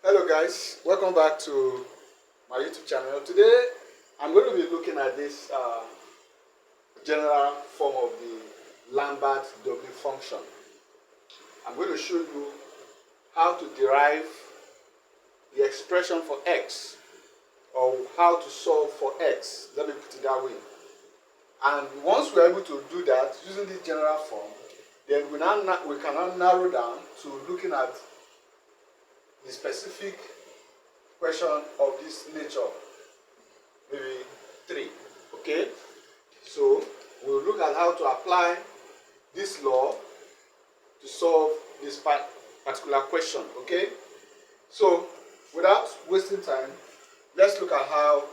Hello guys, welcome back to my YouTube channel. Today I'm going to be looking at this general form of the Lambert W function. I'm going to show you how to derive the expression for x, or how to solve for x. Let me put it that way. And once we're able to do that using this general form, then we can now narrow down to looking at the specific question of this nature, maybe 3. Okay, so we'll look at how to apply this law to solve this particular question. Okay, so without wasting time, let's look at how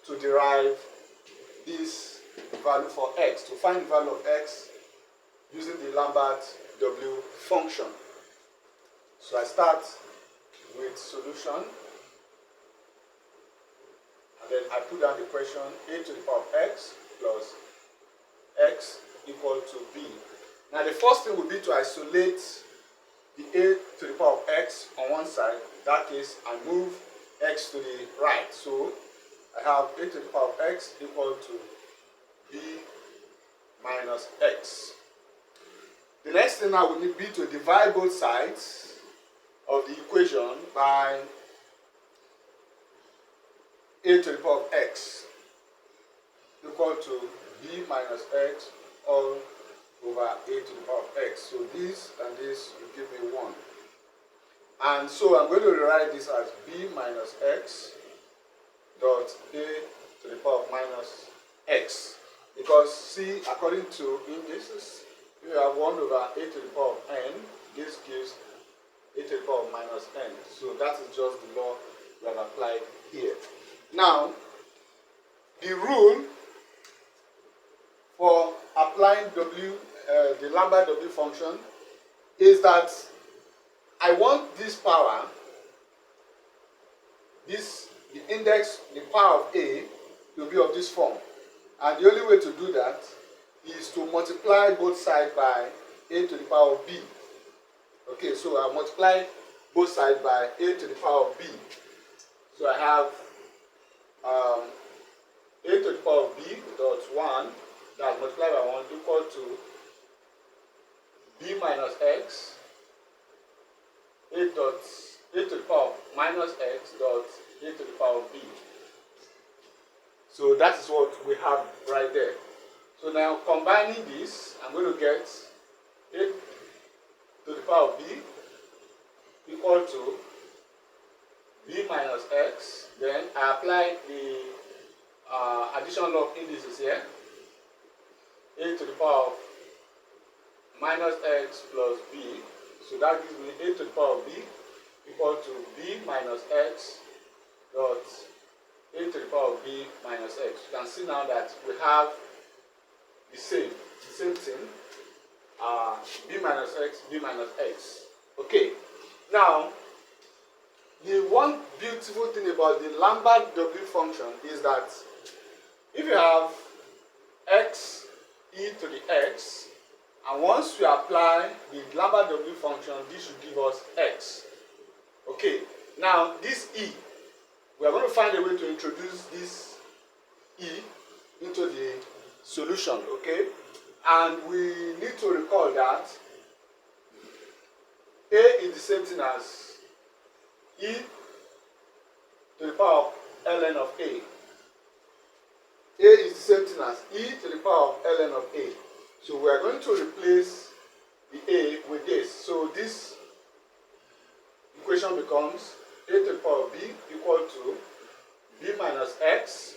to derive this value for x, to find the value of x using the Lambert W function. So I start with solution, and then I put down the equation a to the power of x plus x equal to b. Now the first thing would be to isolate the a to the power of x on one side. That is, I move x to the right. So I have a to the power of x equal to b minus x. The next thing I would need be to divide both sides of the equation by a to the power of x equal to b minus x all over a to the power of x. So this and this will give me 1. And so I'm going to rewrite this as b minus x dot a to the power of minus x. Because see, according to indices, you have 1 over a to the power of n. This gives a to the power of minus n. So that is just the law we have applied here. Now, the rule for applying the Lambert W function is that I want this power, the index, the power of a, to be of this form. And the only way to do that is to multiply both sides by a to the power of b. Okay, so I multiply both sides by a to the power of b. So I have a to the power of b dot 1, that multiplied by 1, equal to b minus x, a to the power of minus x dot a to the power of b. So that is what we have right there. So now combining this, I'm going to get a to the power of b equal to b minus x. Then I apply the addition law of indices here. A to the power of minus x plus b. So that gives me a to the power of b equal to b minus x dot a to the power of b minus x. You can see now that we have the same thing. B minus x, b minus x. Okay. Now, the one beautiful thing about the Lambert W function is that if you have x e to the x, and once you apply the Lambert W function, this should give us x. Okay. Now, this e, we are going to find a way to introduce this e into the solution. Okay. And we need to recall that a is the same thing as e to the power of ln of a. A is the same thing as e to the power of ln of a. So we are going to replace the a with this. So this equation becomes a to the power of b equal to b minus x.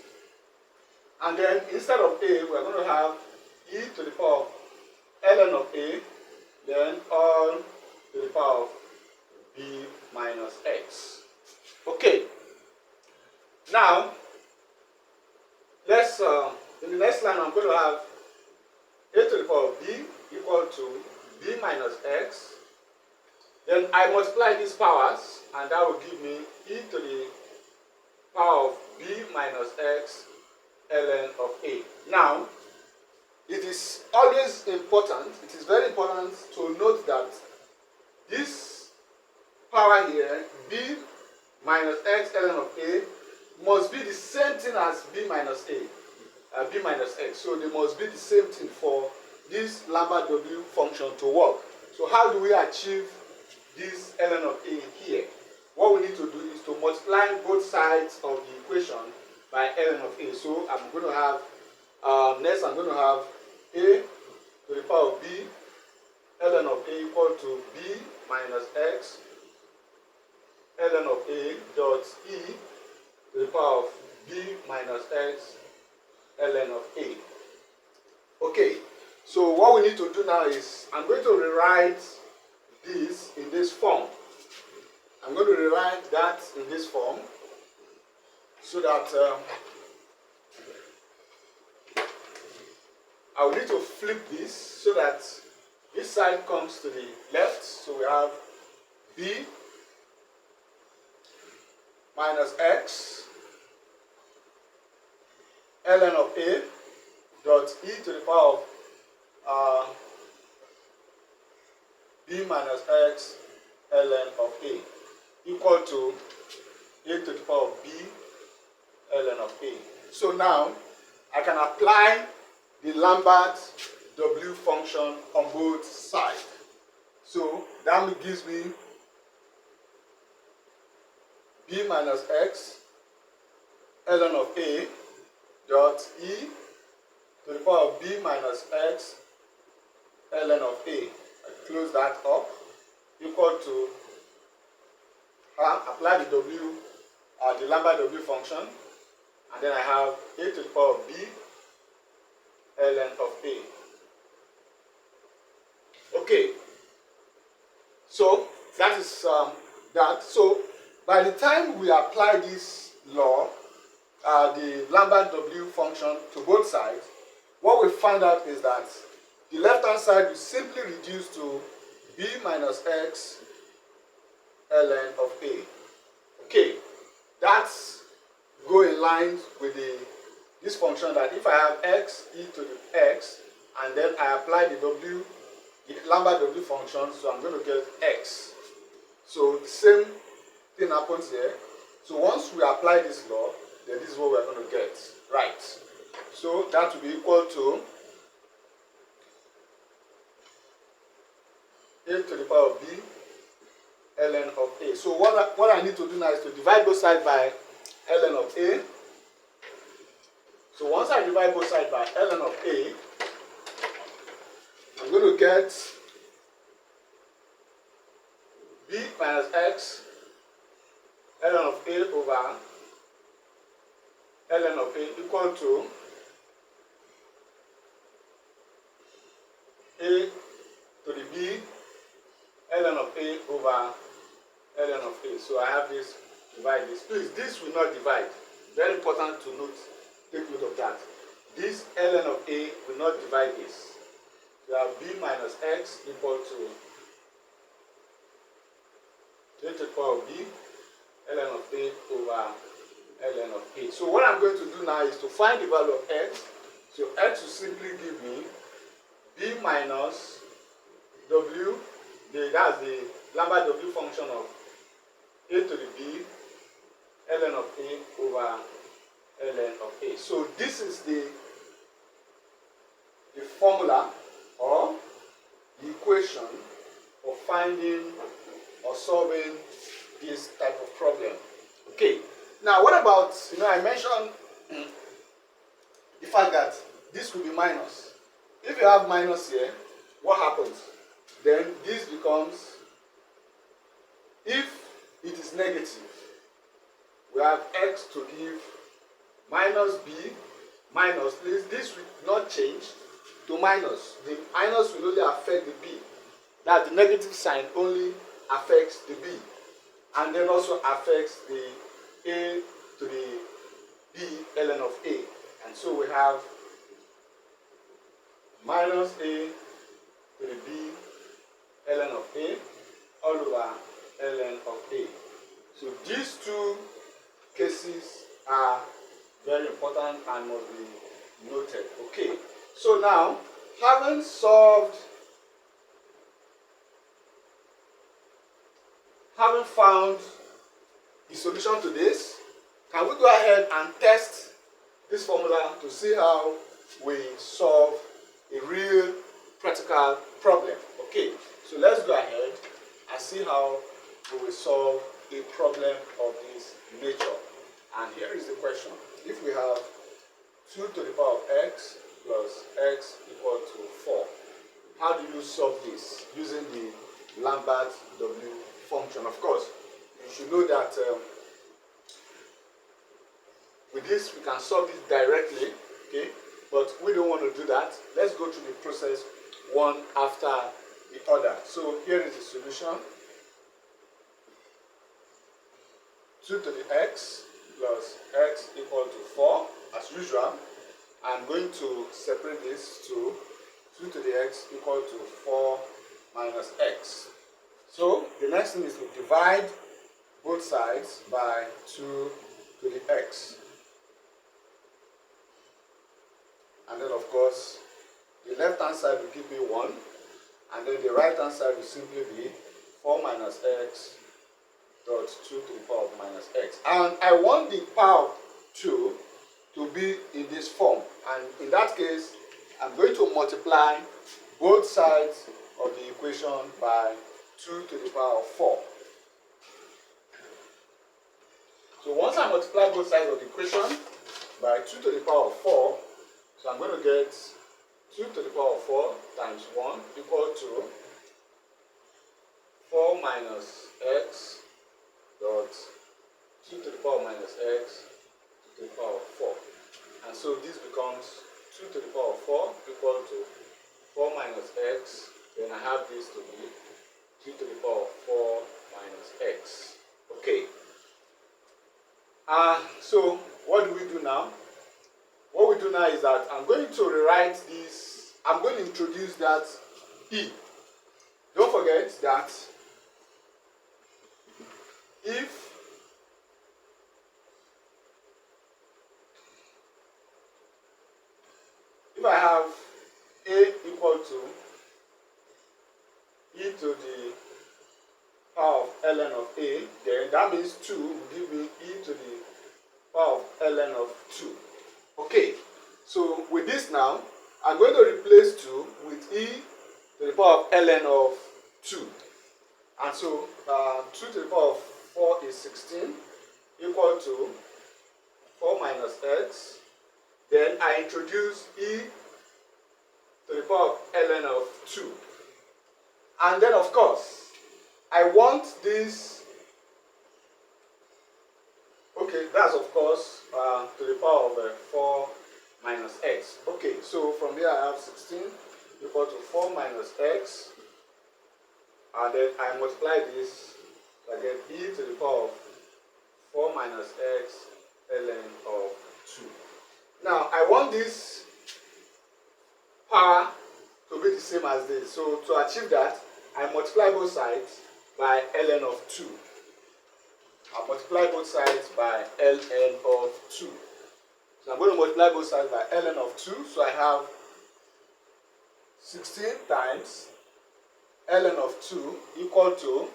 And then instead of a, we are going to have e to the power of ln of a, then all to the power of b minus x. Okay. Now, let's in the next line I'm going to have a to the power of b equal to b minus x. Then I multiply these powers, and that will give me e to the power of b minus x ln of a. Now, it is always important, it is very important to note that this power here, b minus x ln of a must be the same thing as b minus b minus x. So they must be the same thing for this Lambert W function to work. So how do we achieve this ln of a here? What we need to do is to multiply both sides of the equation by ln of a. So I'm going to have, next I'm going to have a to the power of b ln of a equal to b minus x ln of a dot e to the power of b minus x ln of a. Okay, so what we need to do now is I'm going to rewrite this in this form. I'm going to rewrite that in this form so that I will need to flip this so that this side comes to the left. So we have b minus x ln of a dot e to the power of b minus x ln of a equal to a to the power of b ln of a. So now I can apply the Lambert W function on both sides. So that gives me b minus x ln of a dot e to the power of b minus x ln of a. I close that up equal to apply the the Lambert W function, and then I have a to the power of b ln of a. Okay, so that is that. So by the time we apply this law, the Lambert W function to both sides, what we find out is that the left hand side will simply reduce to b minus x ln of a. Okay, that's go in line with this function that if I have x e to the x and then I apply the Lambert W function, so I'm going to get x. So the same thing happens here. So once we apply this law, then this is what we're going to get, right? So that will be equal to a to the power of b ln of a. So what I need to do now is to divide both sides by ln of a. So once I divide both sides by ln of a, I'm going to get b minus x ln of a over ln of a equal to a to the b ln of a over ln of a. So I have this, divide this. Please, this will not divide. Very important to note, take note of that. This ln of a will not divide this. So I have b minus x equal to a to the power of b ln of a over ln of a. So what I'm going to do now is to find the value of x. So x will simply give me b minus w, that's the Lambert W function of a to the b ln of a over ln of a. So this is the formula or the equation for finding or solving this type of problem. Okay, now what about, I mentioned the fact that this will be minus. If you have minus here, what happens? Then this becomes, if it is negative, we have x to give minus b minus, this will not change to minus. The minus will only affect the b. That the negative sign only affects the b, and then also affects the a to the b ln of a. And so we have minus a to the b ln of a all over ln of a. So these two cases are very important and must be noted. Okay, so now having found the the solution to this? Can we go ahead and test this formula to see how we solve a real practical problem? Okay, so let's go ahead and see how we will solve a problem of this nature. And here is the question. If we have 2 to the power of x plus x equal to 4, how do you solve this using the Lambert W function? Of course, you should know that with this we can solve it directly, okay? But we don't want to do that. Let's go through the process one after the other. So here is the solution. 2 to the x plus x equal to 4. As usual, I'm going to separate this to 2 to the x equal to 4 minus x. So the next thing is to divide both sides by 2 to the x. And then of course, the left hand side will give me 1, and then the right hand side will simply be 4 minus x dot 2 to the power of minus x. And I want the power of 2 to be in this form, and in that case I'm going to multiply both sides of the equation by 2 to the power of 4. So once I multiply both sides of the equation by 2 to the power of 4, so I'm going to get 2 to the power of 4 times 1 equal to 4 minus x dot 2 to the power minus x to the power of 4. And so this becomes 2 to the power of 4 equal to 4 minus x. Then I have this to be 2 to the power of 4 minus x. Okay. So what do we do now? What we do now is that I'm going to rewrite this. I'm going to introduce that e. Don't forget that if I have a equal to e to the power of ln of a, then that means 2 will give me e to the power of ln of 2. Okay, so with this now, I'm going to replace 2 with e to the power of ln of 2. And so 2 to the power of 4 is 16 equal to 4 minus x. Then I introduce e to the power of ln of 2. And then of course, I want this, okay, that's of course to the power of 4 minus x. Okay, so from here I have 16 equal to 4 minus x. And then I multiply this, I get e to the power of 4 minus x ln of 2. Now, I want this power to be the same as this. So, to achieve that, I multiply both sides by ln of 2. I multiply both sides by ln of 2. So, I'm going to multiply both sides by ln of 2. So, I have 16 times ln of 2 equal to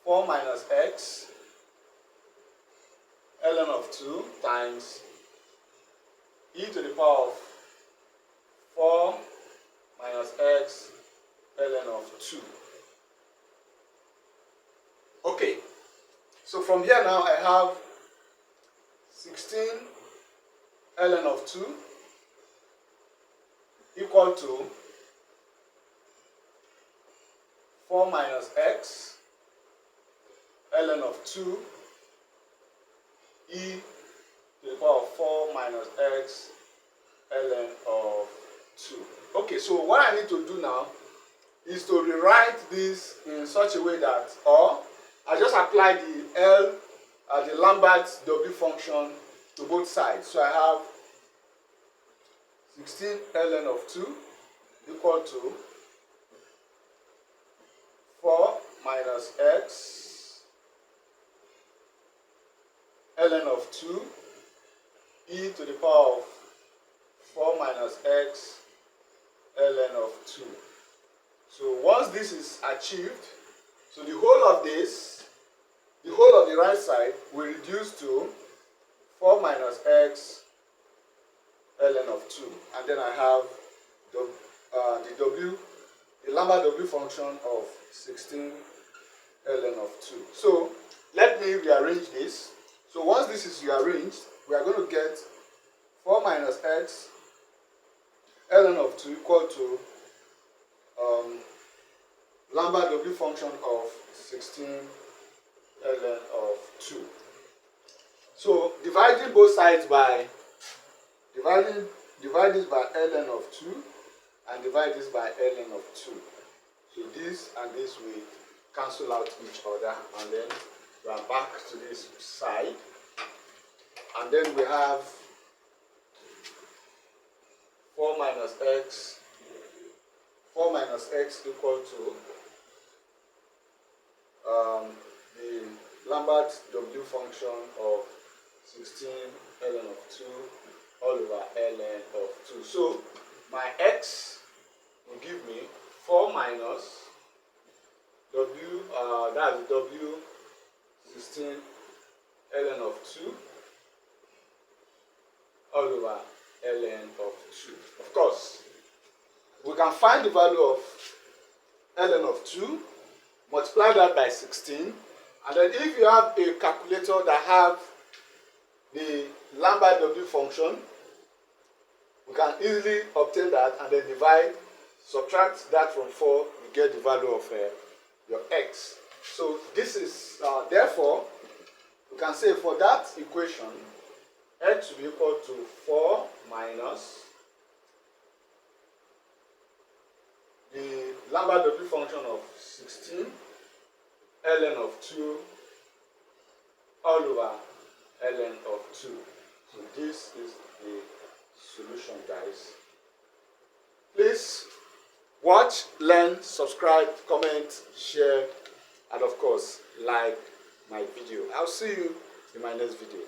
4 minus x ln of 2 times e to the power of 4 minus x ln of 2. Okay, so from here now I have 16 ln of 2 equal to 4 minus x ln of 2 e to the power of 4 minus x ln of 2. Okay, so what I need to do now is to rewrite this in such a way that, or I just apply the Lambert W function to both sides. So I have 16 ln of 2 equal to 4 minus x ln of 2 e to the power of 4 minus x ln of 2. So once this is achieved, so the whole of this the whole of the right side will reduce to 4 minus x ln of 2, and then I have the Lambert W function of 16 ln of 2. So let me rearrange this. So once this is rearranged, we are going to get 4 minus x ln of 2 equal to Lambert W function of 16 ln of 2. So dividing both sides by divide this by ln of 2 and divide this by ln of 2. So this and this will cancel out each other, and then we are back to this side, and then we have 4 minus x equal to the Lambert W function of 16 ln of 2 all over ln of 2. So my x will give me 4 minus w, that's w 16 ln of 2 all over ln of 2. Of course, we can find the value of ln of 2, multiply that by 16, and then if you have a calculator that have the Lambert W function, we can easily obtain that and then divide, subtract that from 4, you get the value of your x. So this is, therefore, we can say for that equation, x will be equal to 4 minus the Lambert W function of 16 ln of 2 all over ln of 2. So this is the solution, guys. Please watch, learn, subscribe, comment, share, and of course like my video. I'll see you in my next video.